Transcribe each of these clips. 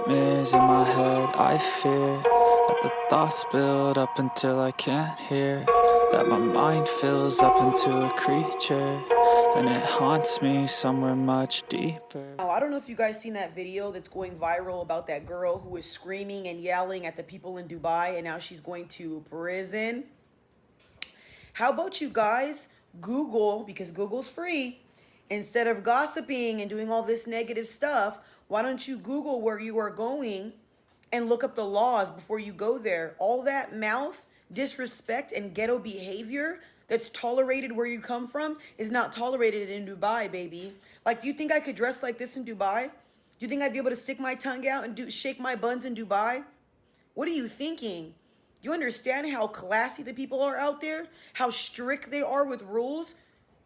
nightmares in my head, I fear that the thoughts build up until I can't hear, that my mind fills up into a creature, and it haunts me somewhere much deeper. Now, I don't know if you guys seen that video that's going viral about that girl who was screaming and yelling at the people in Dubai and now she's going to prison. How about you guys Google, because Google's free, instead of gossiping and doing all this negative stuff, why don't you Google where you are going and look up the laws before you go there? All that mouth, disrespect, and ghetto behavior that's tolerated where you come from is not tolerated in Dubai, baby. Like, do you think I could dress like this in Dubai? Do you think I'd be able to stick my tongue out and shake my buns in Dubai? What are you thinking? You understand how classy the people are out there? How strict they are with rules?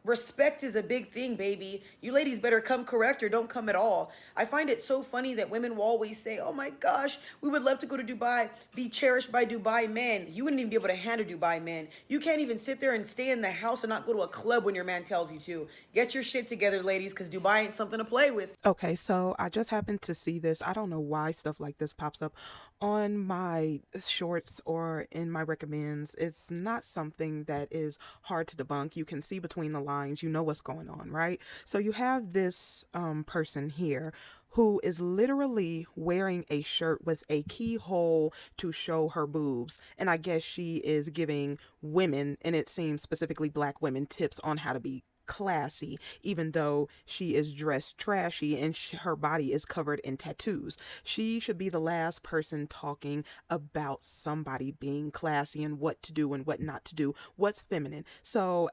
Respect is a big thing, baby. You ladies better come correct or don't come at all. I find it so funny that women will always say, oh my gosh, we would love to go to Dubai, be cherished by Dubai men. You wouldn't even be able to handle Dubai men. You can't even sit there and stay in the house and not go to a club when your man tells you to. Get your shit together, ladies, because Dubai ain't something to play with. Okay, so I just happened to see this. I don't know why stuff like this pops up on my shorts or in my recommends. It's not something that is hard to debunk. You can see between the lines, you know what's going on, right? So you have this person here who is literally wearing a shirt with a keyhole to show her boobs. And I guess she is giving women, and it seems specifically black women, tips on how to be classy, even though she is dressed trashy and her body is covered in tattoos. She should be the last person talking about somebody being classy and what to do and what not to do, what's feminine. So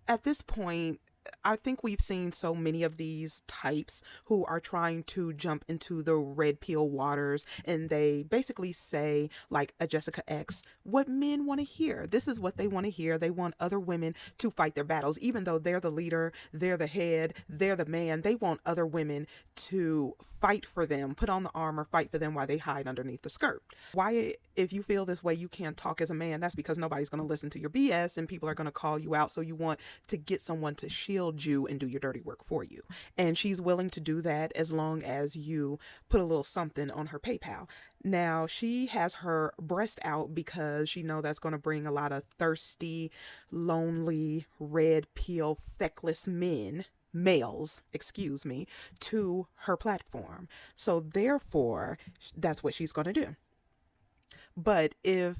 at this point, I think we've seen so many of these types who are trying to jump into the red pill waters, and they basically say, like a Jessica X, what men want to hear. This is what they want to hear. They want other women to fight their battles, even though they're the leader, they're the head, they're the man. They want other women to fight for them, put on the armor, fight for them while they hide underneath the skirt. Why, if you feel this way, you can't talk as a man? That's because nobody's going to listen to your BS and people are going to call you out. So you want to get someone to shield you and do your dirty work for you. And she's willing to do that as long as you put a little something on her PayPal. Now, she has her breast out because she know that's going to bring a lot of thirsty, lonely, red pill, feckless men, males, excuse me, to her platform. So therefore, that's what she's going to do. But if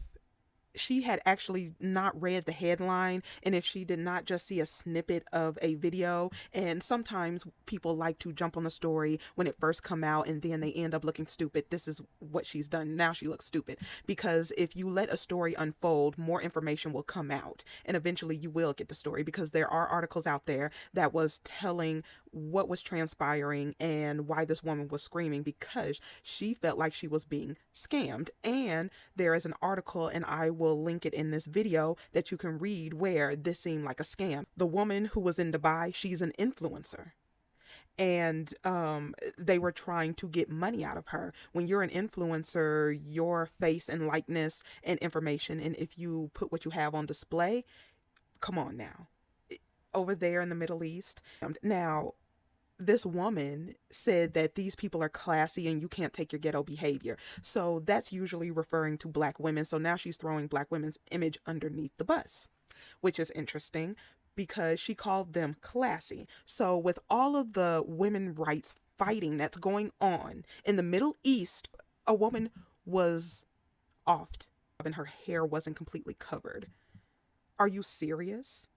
she had actually not read the headline, and if she did not just see a snippet of a video, and sometimes people like to jump on the story when it first come out and then they end up looking stupid. This is what she's done. Now she looks stupid because if you let a story unfold, more information will come out and eventually you will get the story, because there are articles out there that was telling what was transpiring and why this woman was screaming, because she felt like she was being scammed. And there is an article, and I will link it in this video, that you can read where this seemed like a scam. The woman who was in Dubai, she's an influencer, and they were trying to get money out of her. When you're an influencer, your face and likeness and information, and if you put what you have on display, come on now, over there in the Middle East. Now, this woman said that these people are classy and you can't take your ghetto behavior. So that's usually referring to black women. So now she's throwing black women's image underneath the bus, which is interesting because she called them classy. So with all of the women rights fighting that's going on in the Middle East, a woman was offed and her hair wasn't completely covered. Are you serious?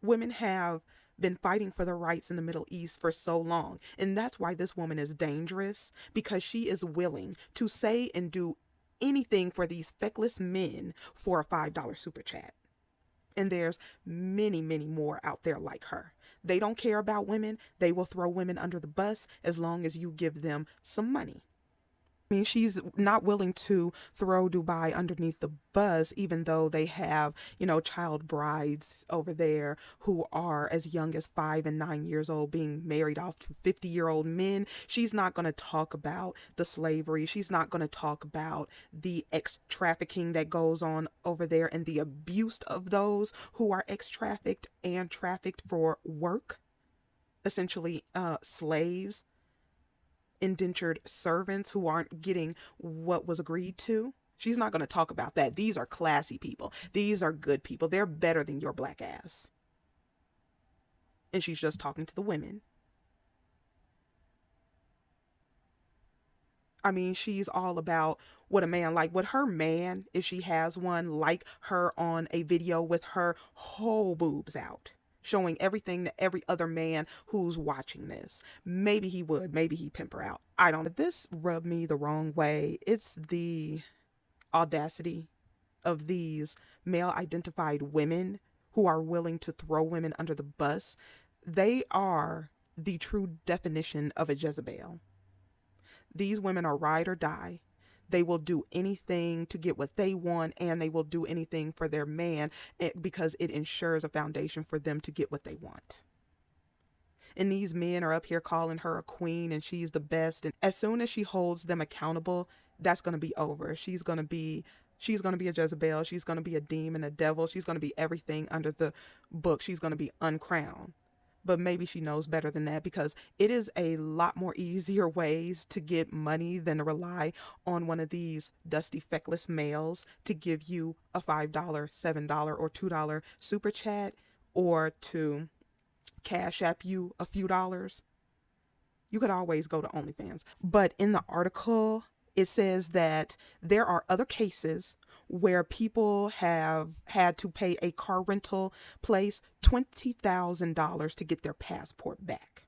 Women have been fighting for their rights in the Middle East for so long. And that's why this woman is dangerous, because she is willing to say and do anything for these feckless men for a $5 super chat. And there's many, many more out there like her. They don't care about women. They will throw women under the bus as long as you give them some money. I mean, she's not willing to throw Dubai underneath the bus, even though they have, child brides over there who are as young as 5 and 9 years old being married off to 50-year-old men. She's not going to talk about the slavery. She's not going to talk about the ex trafficking that goes on over there and the abuse of those who are ex trafficked and trafficked for work, essentially slaves. indentured servants who aren't getting what was agreed to. She's not going to talk about that. These are classy people. These are good people. They're better than your black ass. And she's just talking to the women. I mean, she's all about what a man like. What her man, if she has one, like her on a video with her whole boobs out, showing everything to every other man who's watching this. Maybe he would. Maybe he'd pimp her out. I don't know. This rubbed me the wrong way. It's the audacity of these male identified women who are willing to throw women under the bus. They are the true definition of a Jezebel. These women are ride or die. They will do anything to get what they want, and they will do anything for their man because it ensures a foundation for them to get what they want. And these men are up here calling her a queen and she's the best. And as soon as she holds them accountable, that's going to be over. She's going to be a Jezebel. She's going to be a demon, a devil. She's going to be everything under the book. She's going to be uncrowned. But maybe she knows better than that, because it is a lot more easier ways to get money than to rely on one of these dusty, feckless males to give you a $5, $7, or $2 super chat, or to cash app you a few dollars. You could always go to OnlyFans. But in the article, it says that there are other cases where people have had to pay a car rental place $20,000 to get their passport back.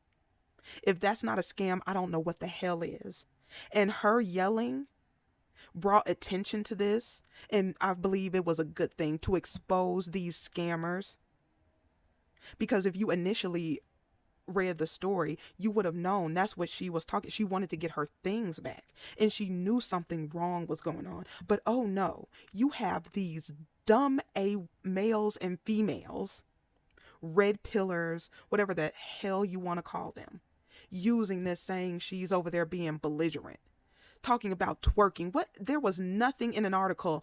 If that's not a scam, I don't know what the hell is. And her yelling brought attention to this, and I believe it was a good thing to expose these scammers. Because if you initially read the story, you would have known that's what she was talking. She wanted to get her things back, and she knew something wrong was going on. But oh no, you have these dumb males and females, red pillars, whatever the hell you want to call them, using this, saying she's over there being belligerent, talking about twerking. What? There was nothing in an article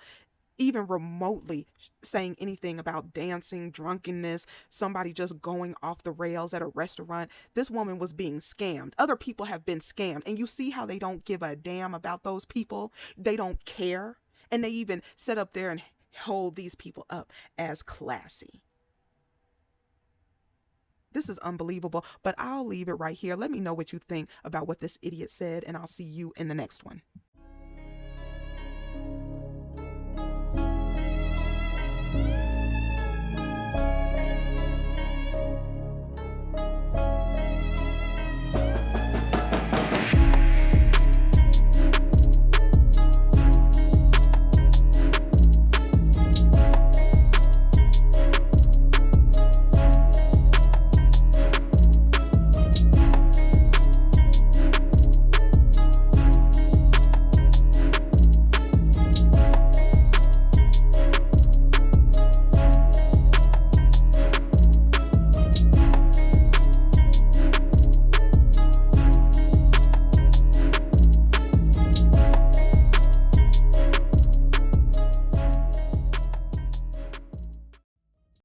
even remotely saying anything about dancing, drunkenness, somebody just going off the rails at a restaurant. This woman was being scammed. Other people have been scammed. And you see how they don't give a damn about those people? They don't care. And they even sit up there and hold these people up as classy. This is unbelievable, but I'll leave it right here. Let me know what you think about what this idiot said, and I'll see you in the next one.